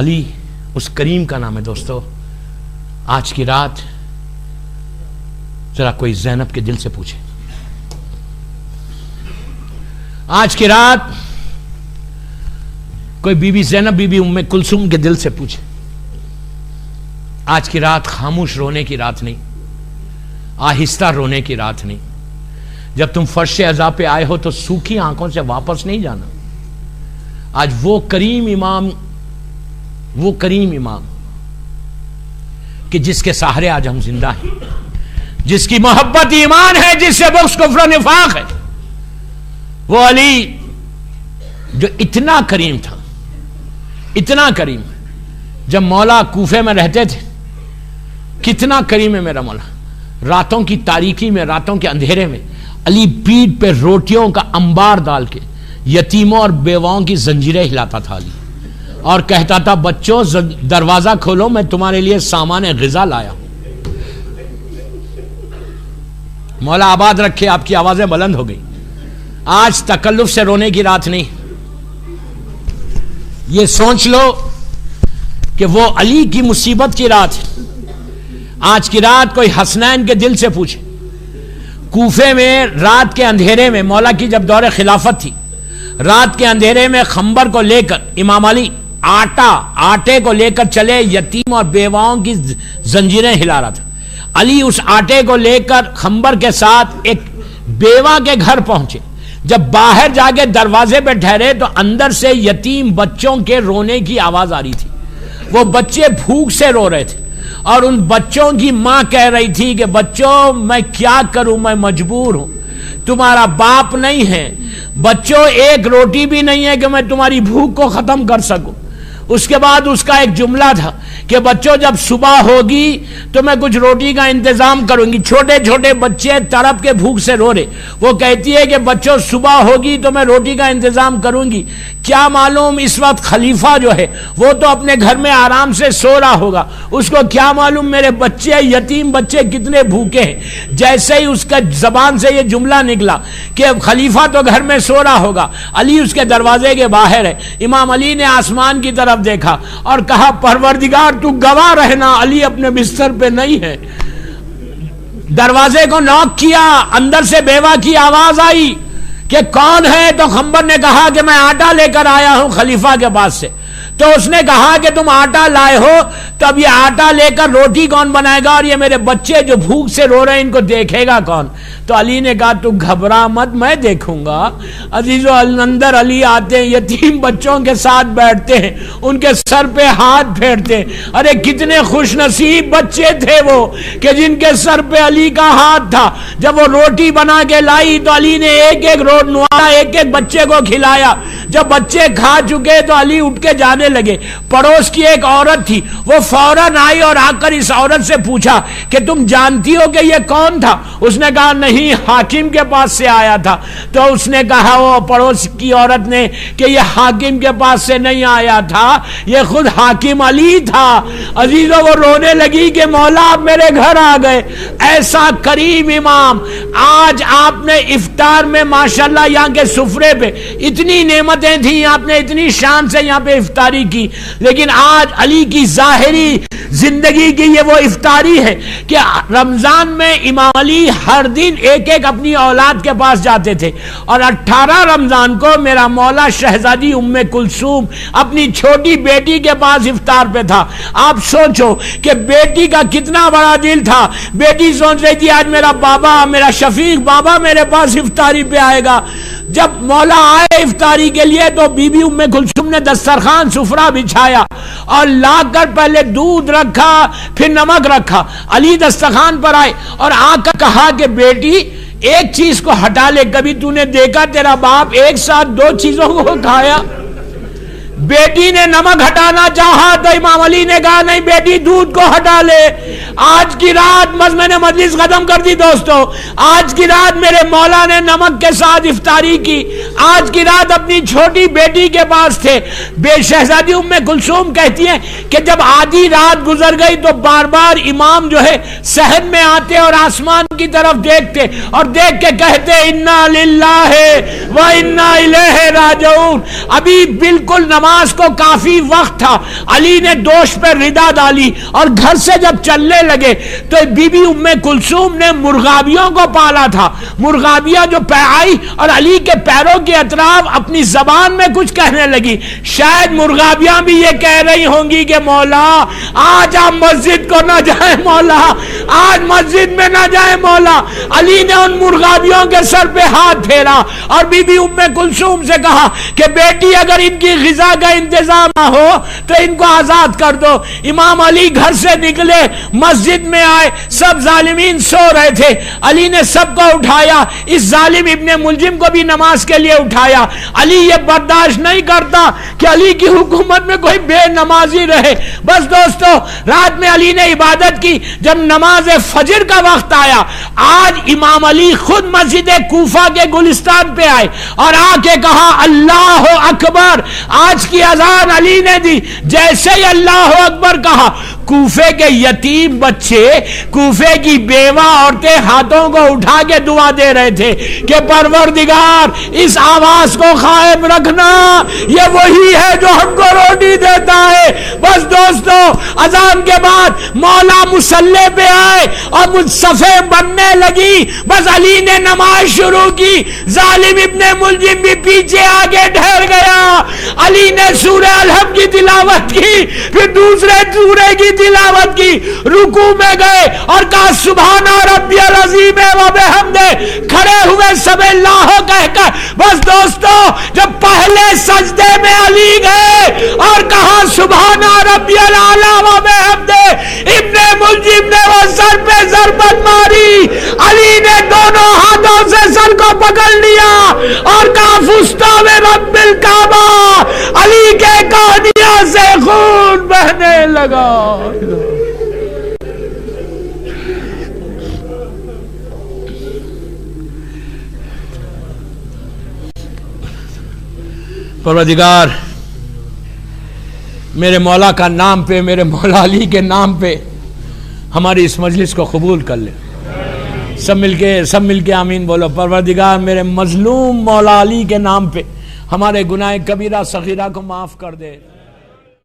علی اس کریم کا نام ہے دوستو. آج کی رات ذرا کوئی زینب کے دل سے پوچھے, آج کی رات کوئی بی بی زینب بی بی ام کلثوم کے دل سے پوچھے. آج کی رات خاموش رونے کی رات نہیں, آہستہ رونے کی رات نہیں. جب تم فرش عزا پہ آئے ہو تو سوکھی آنکھوں سے واپس نہیں جانا. آج وہ کریم امام کہ جس کے سہارے آج ہم زندہ ہیں, جس کی محبت ایمان ہے, جس سے بغض کفر و نفاق ہے, وہ علی جو اتنا کریم تھا, اتنا کریم. جب مولا کوفے میں رہتے تھے, کتنا کریم ہے میرا مولا. راتوں کی تاریکی میں, راتوں کے اندھیرے میں علی پیٹھ پہ روٹیوں کا انبار ڈال کے یتیموں اور بیواؤں کی زنجیریں ہلاتا تھا علی, اور کہتا تھا بچوں دروازہ کھولو, میں تمہارے لیے سامان غذا لایا ہوں. مولا آباد رکھے, آپ کی آوازیں بلند ہو گئی. آج تکلف سے رونے کی رات نہیں. یہ سوچ لو کہ وہ علی کی مصیبت کی رات ہے. آج کی رات کوئی حسنین کے دل سے پوچھے. کوفے میں رات کے اندھیرے میں, مولا کی جب دور خلافت تھی, رات کے اندھیرے میں خنبر کو لے کر امام علی آٹے کو لے کر چلے, یتیم اور بیواؤں کی زنجیریں ہلا رہا تھا. علی اس آٹے کو لے کر خنبر کے ساتھ ایک بیوہ کے گھر پہنچے. جب باہر جا کے دروازے پہ ٹھہرے تو اندر سے یتیم بچوں کے رونے کی آواز آ رہی تھی. وہ بچے بھوک سے رو رہے تھے, اور ان بچوں کی ماں کہہ رہی تھی کہ بچوں میں کیا کروں, میں مجبور ہوں, تمہارا باپ نہیں ہے. بچوں ایک روٹی بھی نہیں ہے کہ میں تمہاری بھوک کو ختم کر سکوں. اس کے بعد اس کا ایک جملہ تھا کہ بچوں جب صبح ہوگی تو میں کچھ روٹی کا انتظام کروں گی. چھوٹے چھوٹے بچے تڑپ کے بھوک سے رو رہے. وہ کہتی ہے کہ بچوں صبح ہوگی تو میں روٹی کا انتظام کروں گی. کیا معلوم اس وقت خلیفہ جو ہے وہ تو اپنے گھر میں آرام سے سو رہا ہوگا, اس کو کیا معلوم میرے بچے, یتیم بچے کتنے بھوکے ہیں. جیسے ہی اس کا زبان سے یہ جملہ نکلا کہ خلیفہ تو گھر میں سو رہا ہوگا, علی اس کے دروازے کے باہر ہے. امام علی نے آسمان کی طرف دیکھا اور کہا پروردگار تو گواہ رہنا, علی اپنے بستر پہ نہیں ہے. دروازے کو نوک کیا, اندر سے بیوہ کی آواز آئی کہ کون ہے؟ تو خنبر نے کہا کہ میں آٹا لے کر آیا ہوں خلیفہ کے پاس سے. تو اس نے کہا کہ تم آٹا لائے ہو تو اب یہ آٹا لے کر روٹی کون بنائے گا, اور یہ میرے بچے جو بھوک سے رو رہے ہیں ان کو دیکھے گا کون؟ تو علی نے کہا تو گھبرا مت, میں دیکھوں گا. عزیزو اندر علی آتے ہیں, یتیم بچوں کے ساتھ بیٹھتے ہیں, ان کے سر پہ ہاتھ پھیرتے ہیں. ارے کتنے خوش نصیب بچے تھے وہ کہ جن کے سر پہ علی کا ہاتھ تھا. جب وہ روٹی بنا کے لائی تو علی نے ایک ایک روٹ نوالا, ایک ایک بچے کو کھلایا. جب بچے کھا چکے تو علی اٹھ کے جانے لگے. پڑوس کی ایک عورت تھی, وہ فوراً آئی اور آ کر اس عورت سے پوچھا کہ تم جانتی ہو کہ یہ کون تھا؟ اس نے کہا نہیں, حاکم کے پاس سے آیا تھا. تو اس نے کہا, وہ پڑوس کی عورت نے, کہ یہ حاکم کے پاس سے نہیں آیا تھا, یہ خود حاکم علی تھا. عزیزو وہ رونے لگی کہ مولا آپ میرے گھر آ گئے. ایسا کریم امام. آج آپ نے افطار میں ماشاءاللہ یہاں کے سفرے پہ اتنی نعمتیں تھیں, آپ نے اتنی شان سے یہاں پہ افطاری کی, لیکن آج علی کی ظاہری زندگی کی یہ وہ افطاری ہے کہ رمضان میں امام علی ہر دن ایک ایک اپنی اولاد کے پاس جاتے تھے. اور 18 رمضان کو میرا مولا شہزادی ام کلثوم اپنی چھوٹی بیٹی کے پاس افطار پہ تھا. آپ سوچو کہ بیٹی کا کتنا بڑا دل تھا. بیٹی سوچ رہی تھی آج میرا بابا, میرا شفیق بابا میرے پاس افطاری پہ آئے گا. جب مولا آئے افطاری کے لیے تو بی بی ام کلثوم نے دسترخوان سفرہ بچھایا اور لا کر پہلے دودھ رکھا, پھر نمک رکھا. علی دسترخوان پر آئے اور آ کر کہا کہ بیٹی ایک چیز کو ہٹا لے. کبھی تو نے دیکھا تیرا باپ ایک ساتھ 2 چیزوں کو کھایا؟ بیٹی نے نمک ہٹانا چاہا تو امام علی نے کہا نہیں بیٹی دودھ کو ہٹا لے. آج کی رات میں نے مجلس ختم کر دی دوستو. آج کی رات میرے مولا نے نمک کے ساتھ افطاری کی. آج کی رات اپنی چھوٹی بیٹی کے پاس تھے. بے شہزادی ام کلثوم کہتی ہیں کہ جب آدھی رات گزر گئی تو بار بار امام جو ہے صحن میں آتے اور آسمان کی طرف دیکھتے اور دیکھ کے کہتے انا للہ و انا الیہ راجعون. ابھی بالکل نماز نماز کو کافی وقت تھا، علی نے دوش پہ ردا ڈالی اور گھر سے جب چلنے لگے تو بی بی ام کلثوم نے مرغابیوں کو پالا تھا، مرغابیاں جو آئی اور علی کے پیروں کے اطراف اپنی زبان میں کچھ کہنے لگی، شاید مرغابیاں بھی یہ کہہ رہی ہوں گی کہ مولا آج آپ مسجد کو نہ جائیں، مولا آج مسجد میں نہ جائیں مولا۔ علی نے ان مرغابیوں کے سر پہ ہاتھ پھیرا اور بی بی ام کلثوم سے کہا کہ بیٹی اگر ان کی غذا کا انتظام نہ ہو تو ان کو آزاد کر دو۔ امام علی گھر سے نکلے، مسجد میں آئے، سب ظالمین سو رہے تھے، علی نے سب کو اٹھایا، اس ظالم ابن ملجم کو بھی نماز کے لیے اٹھایا۔ علی یہ برداشت نہیں کرتا کہ علی کی حکومت میں کوئی بے نمازی رہے۔ بس دوستو، رات میں علی نے عبادت کی، جب نماز فجر کا وقت آیا، آج امام علی خود مسجد کوفہ کے گلستان پہ آئے اور آ کے کہا اللہ اکبر۔ آج کی اذان علی نے دی، جیسے ہی اللہ اکبر کہا، کوفے کے یتیم بچے، کوفے کی بیوہ عورتیں ہاتھوں کو اٹھا کے دعا دے رہے تھے کہ پروردگار اس آواز کو قائم رکھنا، یہ وہی ہے جو ہم کو روٹی دیتا ہے۔ بس دوستو، اذان کے بعد مولا مصلی پہ آئے اور صفیں بننے لگی، بس علی نے نماز شروع کی، ظالم ابن ملجم بھی پیچھے آگے ٹھہر گیا۔ علی نے سورہ الحمد کی تلاوت کی، پھر دوسرے سورے کی تلاوت کی، رکوع میں گئے اور کہا سبحان ربی العظیم و بحمدہ، کھڑے ہوئے سب اللہ کہہ کر۔ بس دوستو، جب پہلے سجدے میں علی گئے اور کہا سبحان ربی العلی و بحمدہ، ابن ملجم نے وہ سر پہ ضربت ماری، علی نے دونوں ہاتھوں سے سر کو پکڑ لیا اور کہا فستا میں رب الکعبہ، علی کے کانیوں سے خون بہنے لگا۔ پروردگار میرے مولا کا نام پہ، میرے مولا علی کے نام پہ ہماری اس مجلس کو قبول کر لے۔ سب مل کے آمین بولو۔ پروردگار میرے مظلوم مولا علی کے نام پہ ہمارے گناہ کبیرہ صغیرہ کو معاف کر دے۔